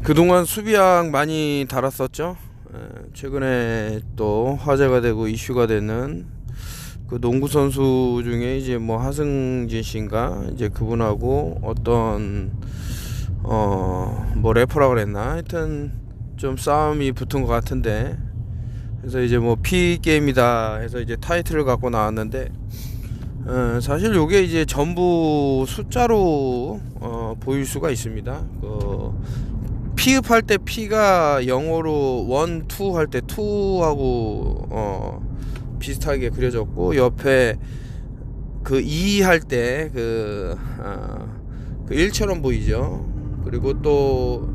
그동안 수비약 많이 달았었죠. 최근에 또 화제가 되고 이슈가 되는 그 농구 선수 중에 이제 뭐 하승진 씨인가 이제 그분하고 어떤 뭐 래퍼라 그랬나 하여튼 좀 싸움이 붙은 것 같은데, 그래서 이제 뭐 피 게임이다 해서 이제 타이틀을 갖고 나왔는데, 사실 요게 이제 전부 숫자로 보일 수가 있습니다. 피읍할 때 P가 영어로 1, 2 할 때 2하고 비슷하게 그려졌고, 옆에 그 2 할 때 그 1처럼 보이죠. 그리고 또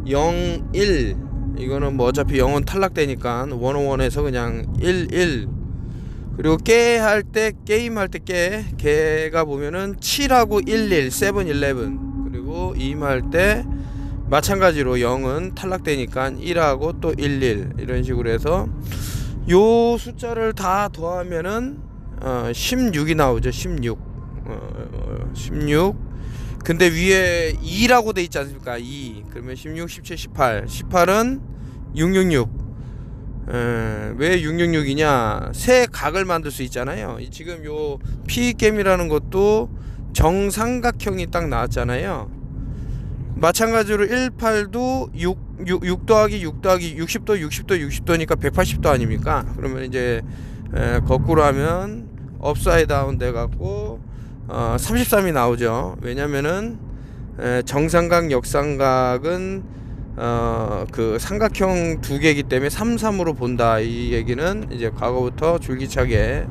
0, 1, 이거는 뭐 어차피 0은 탈락되니까 101에서 그냥 1, 1. 그리고 깨 할 때, 게임 할 때 개가 보면은 7하고 11, 7, 11. 그리고 임할 때 마찬가지로 0은 탈락되니까 1하고 또 11, 이런 식으로 해서 요 숫자를 다 더하면은 16이 나오죠. 16. 16. 근데 위에 2라고 돼 있지 않습니까? 2. 그러면 16, 17, 18. 18은 666. 왜 666이냐? 세 각을 만들 수 있잖아요. 지금 요 P겜이라는 것도 정삼각형이 딱 나왔잖아요. 마찬가지로 18도 6 더하기 6 더하기 60도 60도니까 180도 아닙니까? 그러면 이제 거꾸로 하면 업사이드 다운 돼 갖고 33이 나오죠. 왜냐면은 정삼각 역삼각은 그 삼각형 두 개이기 때문에 3, 3으로 본다. 이 얘기는 이제 과거부터 줄기차게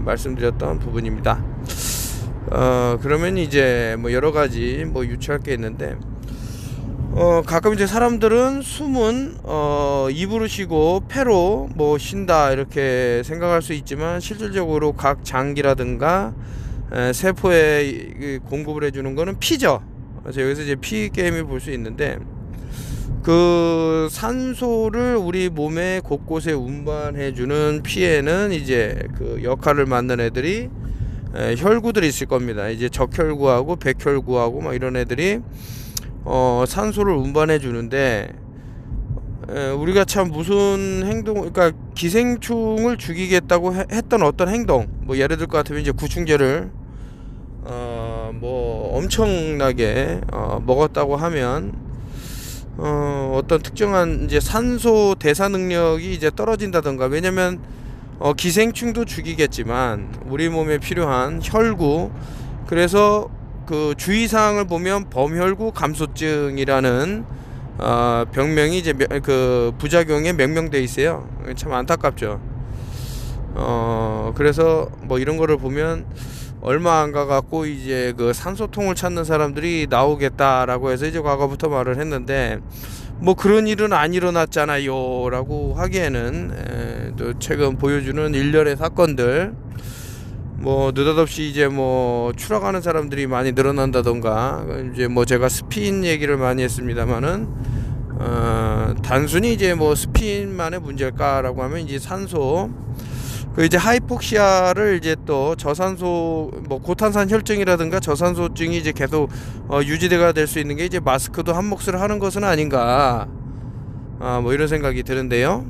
말씀드렸던 부분입니다. 그러면 이제 뭐 여러 가지 뭐 유추할 게 있는데, 가끔 이제 사람들은 숨은 입으로 쉬고 폐로 뭐 쉰다 이렇게 생각할 수 있지만, 실질적으로 각 장기라든가 세포에 공급을 해주는 거는 피죠. 그래서 여기서 이제 피 게임을 볼 수 있는데, 그 산소를 우리 몸의 곳곳에 운반해주는 피에는 이제 그 역할을 맡는 애들이 혈구들이 있을 겁니다. 이제 적혈구하고 백혈구하고 막 이런 애들이 산소를 운반해 주는데, 우리가 참 무슨 행동, 그러니까 기생충을 죽이겠다고 했던 어떤 행동, 뭐 예를 들 것 같으면 이제 구충제를 뭐 엄청나게 먹었다고 하면 어떤 특정한 이제 산소 대사 능력이 이제 떨어진다던가. 왜냐면 기생충도 죽이겠지만 우리 몸에 필요한 혈구, 그래서 그 주의사항을 보면 범혈구 감소증이라는 병명이 이제 그 부작용에 명명돼 있어요. 참 안타깝죠. 그래서 뭐 이런 거를 보면 얼마 안 가갖고 이제 그 산소통을 찾는 사람들이 나오겠다라고 해서 이제 과거부터 말을 했는데, 뭐 그런 일은 안 일어났잖아요 라고 하기에는 또 최근 보여주는 일련의 사건들, 뭐 느닷없이 이제 뭐 추락하는 사람들이 많이 늘어난다던가, 이제 뭐 제가 스피인 얘기를 많이 했습니다만은 단순히 이제 뭐 스피인만의 문제일까라고 하면 이제 산소, 그 이제 하이폭시아를 이제 또 저산소 뭐 고탄산 혈증이라든가 저산소증이 이제 계속 유지가 될 수 있는 게 이제 마스크도 한 몫을 하는 것은 아닌가, 뭐 이런 생각이 드는데요.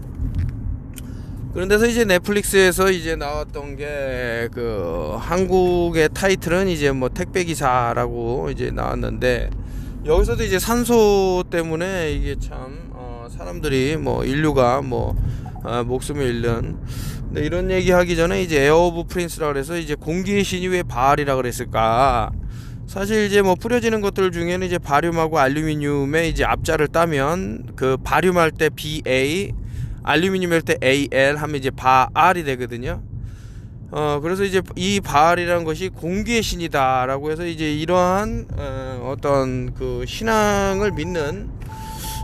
그런데서 이제 넷플릭스에서 이제 나왔던 게 그 한국의 타이틀은 이제 뭐 택배기사라고 이제 나왔는데, 여기서도 이제 산소 때문에 이게 참 사람들이 뭐 인류가 뭐 목숨을 잃는, 근데 이런 얘기 하기 전에 이제 에어 오브 프린스라 그래서 이제 공기의 신이 왜 바알이라 그랬을까? 사실 이제 뭐 뿌려지는 것들 중에는 이제 바륨하고 알루미늄의 이제 앞자를 따면 그 바륨 할 때 BA, 알루미늄 할 때 AL 하면 이제 바알이 되거든요. 그래서 이제 이 바알이라는 것이 공기의 신이다라고 해서 이제 이러한 어떤 그 신앙을 믿는,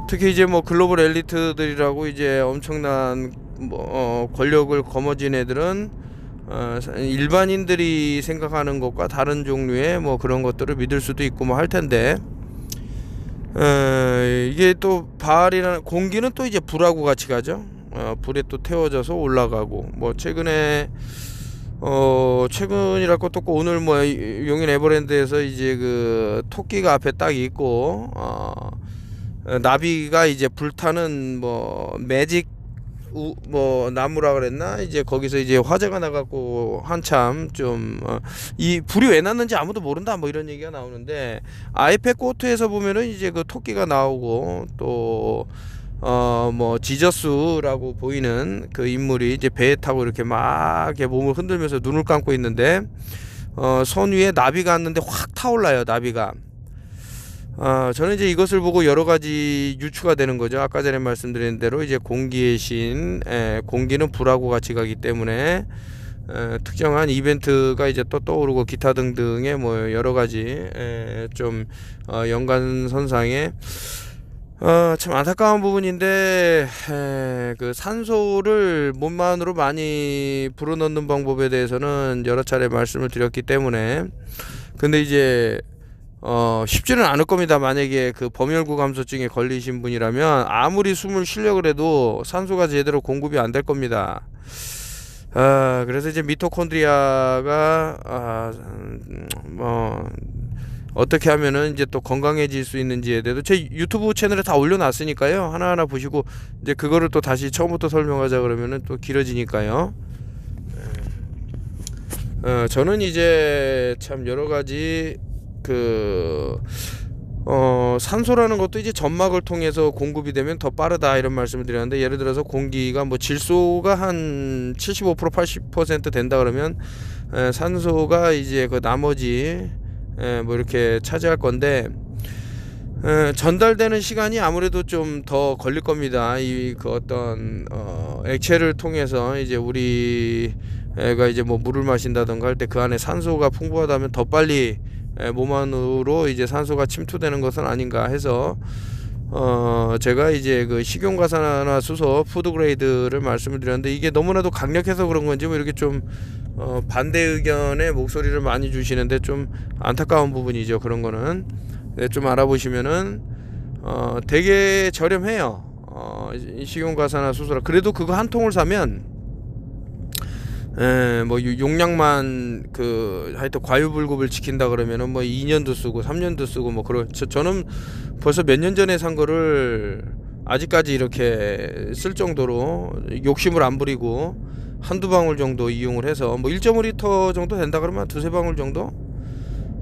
특히 이제 뭐 글로벌 엘리트들이라고 이제 엄청난 뭐 권력을 거머쥔 애들은 일반인들이 생각하는 것과 다른 종류의 뭐 그런 것들을 믿을 수도 있고 뭐 할 텐데, 이게 또 바알이라는 공기는 또 이제 불하고 같이 가죠. 불에 또 태워져서 올라가고, 뭐 최근이랄 것도 없고 오늘 뭐 용인 에버랜드에서 이제 그 토끼가 앞에 딱 있고 나비가 이제 불타는 뭐 매직 뭐 나무라 그랬나, 이제 거기서 이제 화재가 나갖고 한참 좀 이 불이 왜 났는지 아무도 모른다 뭐 이런 얘기가 나오는데, 아이패코트에서 보면은 이제 그 토끼가 나오고 또 뭐 지저스라고 보이는 그 인물이 이제 배에 타고 이렇게 막 이렇게 몸을 흔들면서 눈을 감고 있는데, 선 위에 나비가 왔는데 확 타올라요, 나비가. 저는 이제 이것을 보고 여러 가지 유추가 되는 거죠. 아까 전에 말씀드린 대로 이제 공기의 신, 공기는 불하고 같이 가기 때문에 특정한 이벤트가 이제 또 떠오르고 기타 등등의 뭐 여러 가지 좀 연관선상에 참 안타까운 부분인데, 그 산소를 몸만으로 많이 불어넣는 방법에 대해서는 여러 차례 말씀을 드렸기 때문에, 근데 이제 쉽지는 않을 겁니다. 만약에 그 범혈구 감소증에 걸리신 분이라면 아무리 숨을 쉬려고 해도 산소가 제대로 공급이 안 될 겁니다. 그래서 이제 미토콘드리아가 어떻게 하면은 이제 또 건강해질 수 있는지에 대해서 제 유튜브 채널에 다 올려놨으니까요. 하나하나 보시고 이제 그거를 또 다시 처음부터 설명하자 그러면은 또 길어지니까요. 저는 이제 참 여러 가지 산소라는 것도 이제 점막을 통해서 공급이 되면 더 빠르다 이런 말씀을 드렸는데, 예를 들어서 공기가 뭐 질소가 한 75% 80% 된다 그러면 산소가 이제 그 나머지 뭐 이렇게 차지할 건데, 전달되는 시간이 아무래도 좀 더 걸릴 겁니다. 이 그 어떤 액체를 통해서 이제 우리 애가 이제 뭐 물을 마신다던가 할 때 그 안에 산소가 풍부하다면 더 빨리 몸 안으로 이제 산소가 침투되는 것은 아닌가 해서 제가 이제 그 식용가산화수소 푸드그레이드를 말씀을 드렸는데, 이게 너무나도 강력해서 그런 건지 뭐 이렇게 좀 반대 의견의 목소리를 많이 주시는데 좀 안타까운 부분이죠. 그런 거는 좀 알아보시면은 되게 저렴해요. 식용가산화수소라 그래도 그거 한 통을 사면 뭐 용량만 하여튼 과유불급을 지킨다 그러면은 뭐 2년도 쓰고 3년도 쓰고 뭐 저는 벌써 몇 년 전에 산 거를 아직까지 이렇게 쓸 정도로 욕심을 안 부리고 한두 방울 정도 이용을 해서 뭐 1.5리터 정도 된다 그러면 두세 방울 정도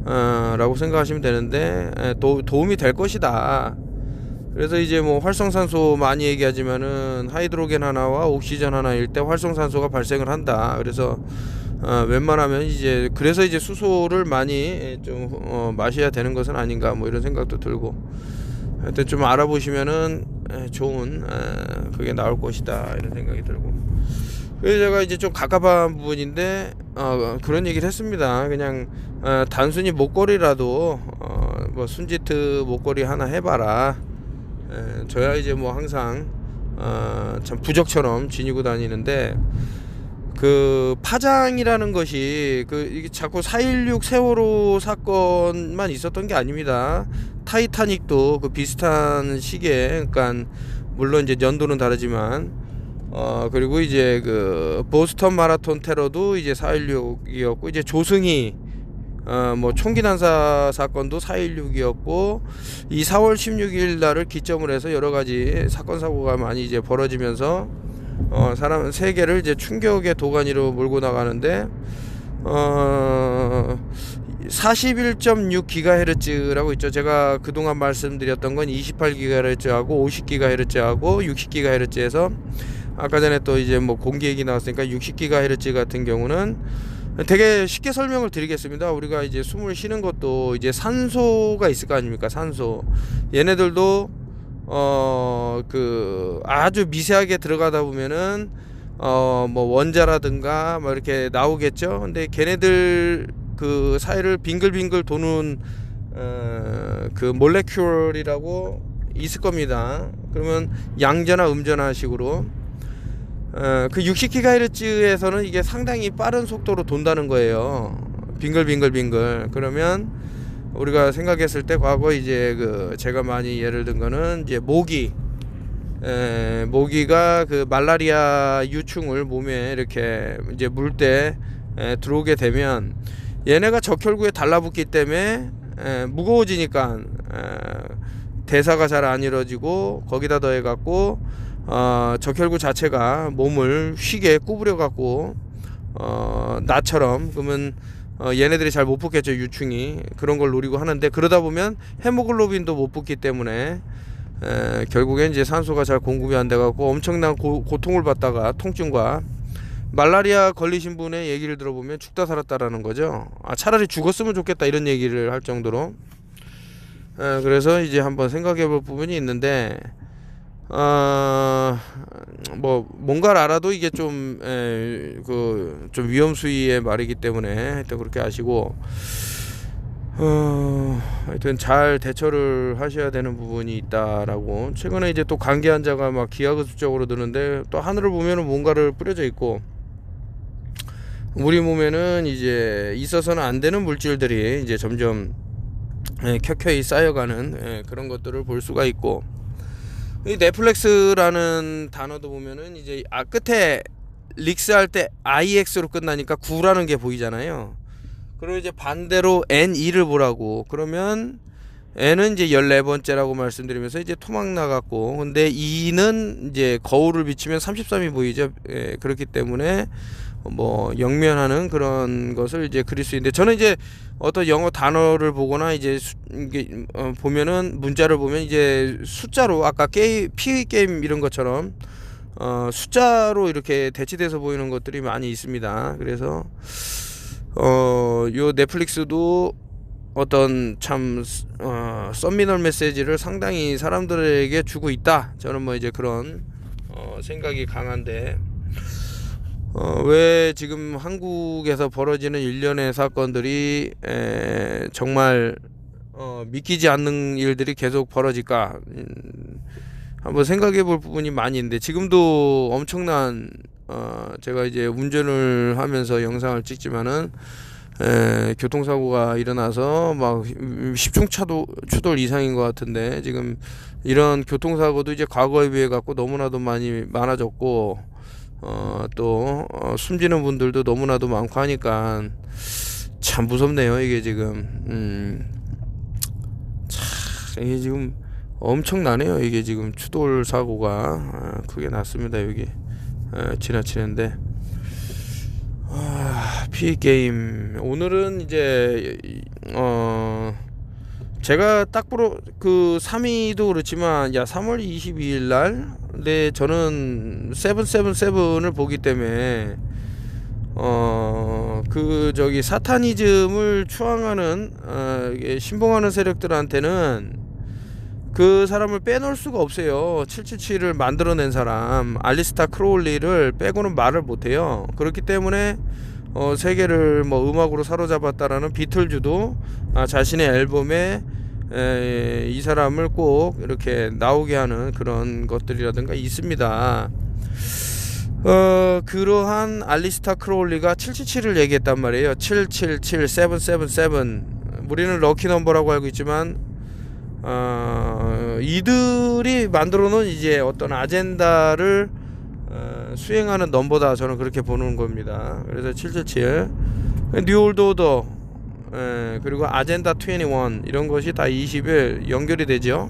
라고 생각하시면 되는데, 도움이 될 것이다. 그래서 이제 뭐 활성산소 많이 얘기하지만은 하이드로겐 하나와 옥시전 하나일 때 활성산소가 발생을 한다. 그래서 웬만하면 이제 그래서 이제 수소를 많이 좀 마셔야 되는 것은 아닌가 뭐 이런 생각도 들고, 하여튼 좀 알아보시면은 좋은 그게 나올 것이다 이런 생각이 들고, 그래서 제가 이제 좀 갑갑한 부분인데 그런 얘기를 했습니다. 그냥 단순히 목걸이라도 뭐 순지트 목걸이 하나 해봐라. 저야 이제 뭐 항상 참 부적처럼 지니고 다니는데, 그 파장이라는 것이 이게 자꾸 4.16 세월호 사건만 있었던 게 아닙니다. 타이타닉도 그 비슷한 시기에, 그러니까 물론 이제 연도는 다르지만 그리고 이제 그 보스턴 마라톤 테러도 이제 4.16이었고, 이제 조승희 뭐 총기 난사 사건도 4.16이었고, 이 4월 16일 날을 기점으로 해서 여러 가지 사건 사고가 많이 이제 벌어지면서 사람 세계를 이제 충격의 도가니로 몰고 나가는데, 41.6GHz라고 있죠. 제가 그동안 말씀드렸던 건 28GHz하고 50GHz하고 60GHz에서 아까 전에 또 이제 뭐 공기 얘기 나왔으니까 60GHz 같은 경우는 되게 쉽게 설명을 드리겠습니다. 우리가 이제 숨을 쉬는 것도 이제 산소가 있을 거 아닙니까? 산소. 얘네들도 그 아주 미세하게 들어가다 보면은 뭐 원자라든가 뭐 이렇게 나오겠죠. 근데 걔네들 그 사이를 빙글빙글 도는 그 몰레큘이라고 있을 겁니다. 그러면 양전화 음전화 식으로 그 60GHz에서는 이게 상당히 빠른 속도로 돈다는 거예요. 빙글빙글. 그러면 우리가 생각했을 때 과거 이제 제가 많이 예를 든 거는 이제 모기가 그 말라리아 유충을 몸에 이렇게 이제 물 때 들어오게 되면 얘네가 적혈구에 달라붙기 때문에 무거워지니까 대사가 잘 안 이루어지고 거기다 더해 갖고 적혈구 자체가 몸을 휘게 구부려 갖고 나처럼 그러면 얘네들이 잘 못 붙겠죠. 유충이 그런 걸 노리고 하는데, 그러다 보면 헤모글로빈도 못 붙기 때문에 결국엔 이제 산소가 잘 공급이 안 돼 갖고 엄청난 고통을 받다가 통증과 말라리아 걸리신 분의 얘기를 들어보면 죽다 살았다라는 거죠. 차라리 죽었으면 좋겠다 이런 얘기를 할 정도로. 그래서 이제 한번 생각해 볼 부분이 있는데, 뭐 뭔가를 알아도 이게 좀 위험 수위의 말이기 때문에 하여튼 그렇게 아시고, 하여튼 잘 대처를 하셔야 되는 부분이 있다라고. 최근에 이제 또 감기 환자가 막 기하급수적으로 드는데, 또 하늘을 보면은 뭔가를 뿌려져 있고, 우리 몸에는 이제 있어서는 안 되는 물질들이 이제 점점 켜켜이 쌓여가는 그런 것들을 볼 수가 있고, 이 넷플릭스라는 단어도 보면은 이제 끝에 릭스 할 때 IX로 끝나니까 9라는 게 보이잖아요. 그리고 이제 반대로 N2를 보라고 그러면 N은 이제 14번째라고 말씀드리면서 이제 토막 나갔고, 근데 2는 이제 거울을 비치면 33이 보이죠. 그렇기 때문에 뭐 영면하는 그런 것을 이제 그릴 수 있는데, 저는 이제 어떤 영어 단어를 보거나 이제 이게 보면은 문자를 보면 이제 숫자로, 아까 피 게임 이런 것처럼 숫자로 이렇게 대치돼서 보이는 것들이 많이 있습니다. 그래서 요 넷플릭스도 어떤 참 서미널 메시지를 상당히 사람들에게 주고 있다. 저는 뭐 이제 그런 생각이 강한데, 왜 지금 한국에서 벌어지는 일련의 사건들이 정말 믿기지 않는 일들이 계속 벌어질까, 한번 생각해 볼 부분이 많이 있는데, 지금도 엄청난 제가 이제 운전을 하면서 영상을 찍지만은 교통사고가 일어나서 막 10중 추돌 이상인 것 같은데, 지금 이런 교통사고도 이제 과거에 비해 갖고 너무나도 많아졌고, 또 숨지는 분들도 너무나도 많고 하니까 참 무섭네요. 이게 지금 참 이게 지금 엄청나네요. 이게 지금 추돌 사고가 크게 났습니다. 여기 지나치는데, 피게임 오늘은 이제 제가 딱 보러 그 3위도 그렇지만 3월 22일 날, 근데 저는 777을 보기 때문에 사타니즘을 추앙하는 신봉하는 세력들한테는 그 사람을 빼놓을 수가 없어요. 777을 만들어낸 사람 알리스타 크로울리를 빼고는 말을 못해요. 그렇기 때문에 세계를 뭐 음악으로 사로잡았다라는 비틀즈도 자신의 앨범에 이 사람을 꼭 이렇게 나오게 하는 그런 것들이라든가 있습니다. 그러한 알리스타 크로울리가 777을 얘기했단 말이에요. 777 777. 우리는 럭키 넘버라고 알고 있지만 이들이 만들어 놓은 이제 어떤 아젠다를 수행하는 넘버다, 저는 그렇게 보는 겁니다. 그래서 777 뉴 올드 오더, 그리고 아젠다 21 이런 것이 다 20일 연결이 되죠.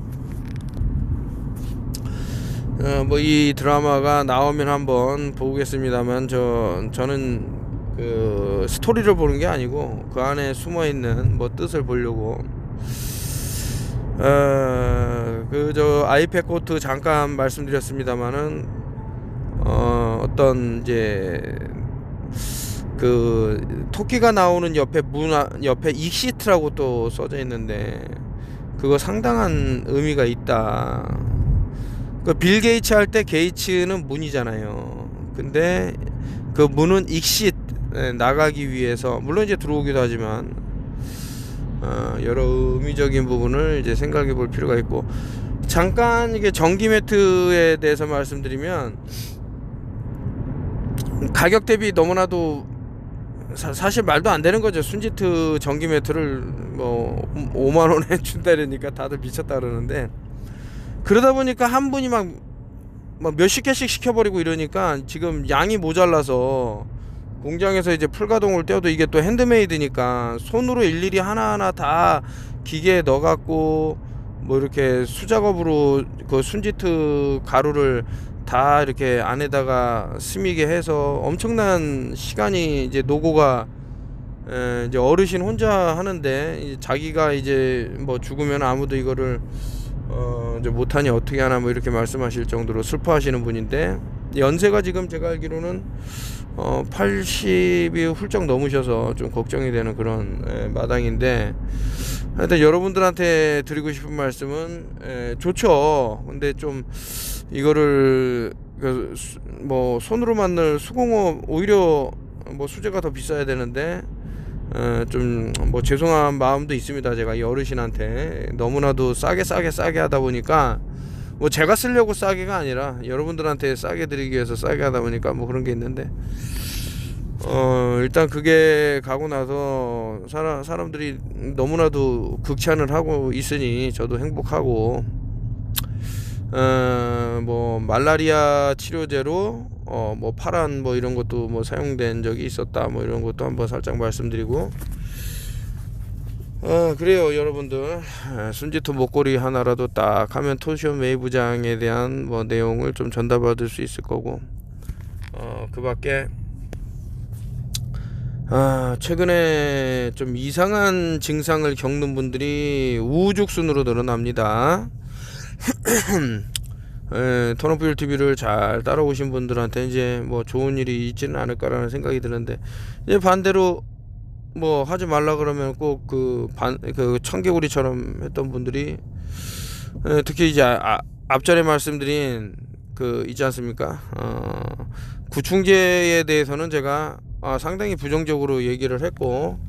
뭐 이 드라마가 나오면 한번 보겠습니다만, 저는 그 스토리를 보는 게 아니고 그 안에 숨어 있는 뭐 뜻을 보려고. 아이팩 코트 잠깐 말씀드렸습니다만은 어떤 이제 그 토끼가 나오는 옆에 익시트라고 또 써져 있는데, 그거 상당한 의미가 있다. 그 빌 게이츠 할 때 게이츠는 문이잖아요. 근데 그 문은 익시트, 나가기 위해서, 물론 이제 들어오기도 하지만 여러 의미적인 부분을 이제 생각해 볼 필요가 있고, 잠깐 이게 전기 매트에 대해서 말씀드리면, 가격 대비 너무나도 사실 말도 안 되는 거죠. 순지트 전기 매트를 뭐 5만 원에 준다 이러니까 다들 미쳤다 그러는데, 그러다 보니까 한 분이 막 몇십 개씩 시켜버리고 이러니까 지금 양이 모자라서 공장에서 이제 풀가동을 떼어도, 이게 또 핸드메이드니까 손으로 일일이 하나하나 다 기계에 넣어갖고 뭐 이렇게 수작업으로 그 순지트 가루를 다 이렇게 안에다가 스미게 해서 엄청난 시간이 이제 노고가 이제 어르신 혼자 하는데 이제 자기가 이제 뭐 죽으면 아무도 이거를 이제 못하니 어떻게 하나 뭐 이렇게 말씀하실 정도로 슬퍼하시는 분인데, 연세가 지금 제가 알기로는 80이 훌쩍 넘으셔서 좀 걱정이 되는 그런 마당인데, 하여튼 여러분들한테 드리고 싶은 말씀은 좋죠. 근데 좀 이거를 뭐 손으로 만들 수공업 오히려 뭐 수제가 더 비싸야 되는데 좀 뭐 죄송한 마음도 있습니다. 제가 이 어르신한테 너무나도 싸게 하다 보니까, 뭐 제가 쓰려고 싸게가 아니라 여러분들한테 싸게 드리기 위해서 싸게 하다 보니까 뭐 그런 게 있는데, 일단 그게 가고 나서 사람들이 너무나도 극찬을 하고 있으니 저도 행복하고, 뭐 말라리아 치료제로 뭐 파란 뭐 이런 것도 뭐 사용된 적이 있었다, 뭐 이런 것도 한번 살짝 말씀드리고, 그래요 여러분들. 순지토 목걸이 하나라도 딱 하면 토시온 웨이브장에 대한 뭐 내용을 좀 전달받을 수 있을 거고, 그 밖에 최근에 좀 이상한 증상을 겪는 분들이 우후죽순으로 늘어납니다. 턴오프 TV를 잘 따라오신 분들한테 이제 뭐 좋은 일이 있지는 않을까라는 생각이 드는데, 이제 반대로 뭐 하지 말라 그러면 꼭 그 청개구리처럼 했던 분들이, 특히 이제 앞전에 말씀드린 그 있지 않습니까? 구충제에 대해서는 제가 상당히 부정적으로 얘기를 했고,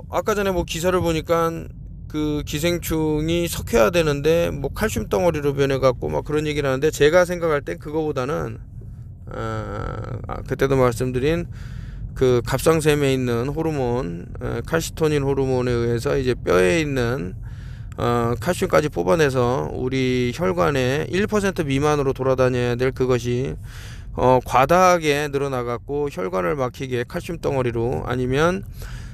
아까 전에 뭐 기사를 보니까 그 기생충이 석회화 되는데 뭐 칼슘 덩어리로 변해갖고 막 그런 얘기를 하는데, 제가 생각할 땐 그거보다는 그때도 말씀드린 그 갑상샘에 있는 호르몬, 칼시토닌 호르몬에 의해서 이제 뼈에 있는 칼슘까지 뽑아내서 우리 혈관에 1% 미만으로 돌아다녀야 될 그것이 과다하게 늘어나갖고 혈관을 막히게 칼슘 덩어리로, 아니면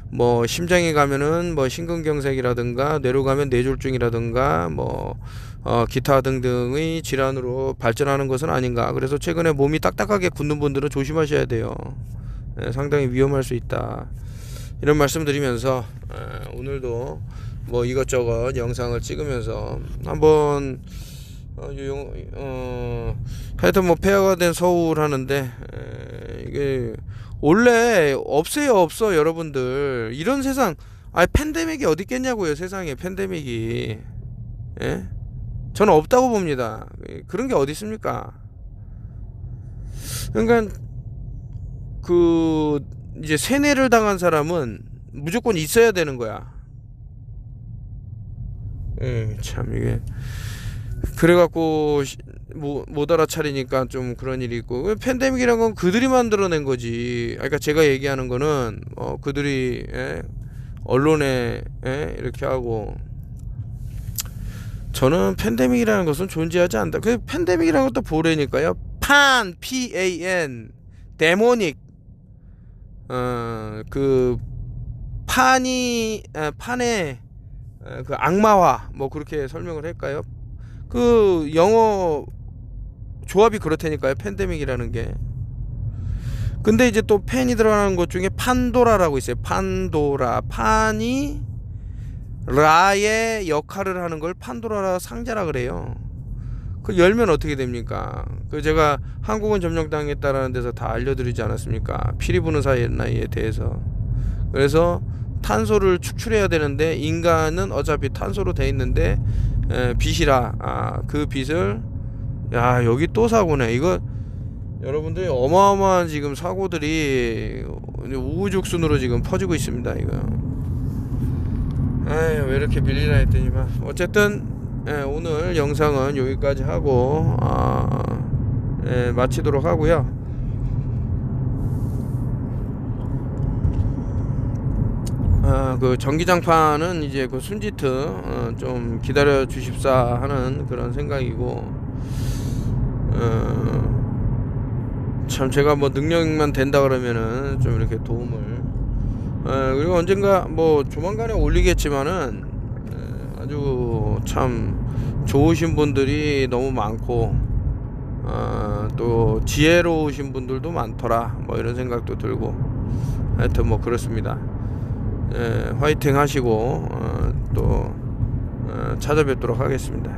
뭐 심장에 가면은 뭐 심근경색이라든가 뇌로 가면 뇌졸중이라든가 뭐 기타 등등의 질환으로 발전하는 것은 아닌가. 그래서 최근에 몸이 딱딱하게 굳는 분들은 조심하셔야 돼요. 상당히 위험할 수 있다, 이런 말씀 드리면서 오늘도 뭐 이것저것 영상을 찍으면서 한번 하여튼 뭐 폐허가 된 서울 하는데, 이게 원래 없어 여러분들. 이런 세상, 팬데믹이 어디 있겠냐고요. 세상에 팬데믹이. 예? 저는 없다고 봅니다. 그런 게 어디 있습니까? 그러니까 그 이제 세뇌를 당한 사람은 무조건 있어야 되는 거야. 참 이게 그래갖고 못 알아차리니까 좀 그런 일이 있고, 팬데믹이란 건 그들이 만들어낸 거지. 그러니까 제가 얘기하는 거는 그들이 언론에 이렇게 하고, 저는 팬데믹이라는 것은 존재하지 않는다. 그 팬데믹이라는 것도 보래니까요. PAN 데모닉, 그 판의 그 악마화, 뭐 그렇게 설명을 할까요? 그 영어 조합이 그렇다니까요, 팬데믹이라는 게. 근데 이제 또 팬이 들어가는 것 중에 판도라라고 있어요. 판도라. 판이 라의 역할을 하는 걸 판도라 상자라 그래요. 그 열면 어떻게 됩니까? 그 제가 한국은 점령당했다라는 데서 다 알려드리지 않았습니까? 피리 부는 사나이에 대해서. 그래서 탄소를 축출해야 되는데, 인간은 어차피 탄소로 돼 있는데 빛이라, 그 빛을, 야 여기 또 사고네. 이거 여러분들 어마어마한 지금 사고들이 우후죽순으로 지금 퍼지고 있습니다. 이거 왜 이렇게 밀리나 했더니만, 어쨌든 오늘 영상은 여기까지 하고 마치도록 하고요. 그 전기장판은 이제 그 순지트 좀 기다려 주십사 하는 그런 생각이고, 참 제가 뭐 능력만 된다 그러면은 좀 이렇게 도움을, 그리고 언젠가 뭐 조만간에 올리겠지만은 아주 참 좋으신 분들이 너무 많고 또 지혜로우신 분들도 많더라, 뭐 이런 생각도 들고, 하여튼 뭐 그렇습니다. 화이팅 하시고 또 찾아뵙도록 하겠습니다.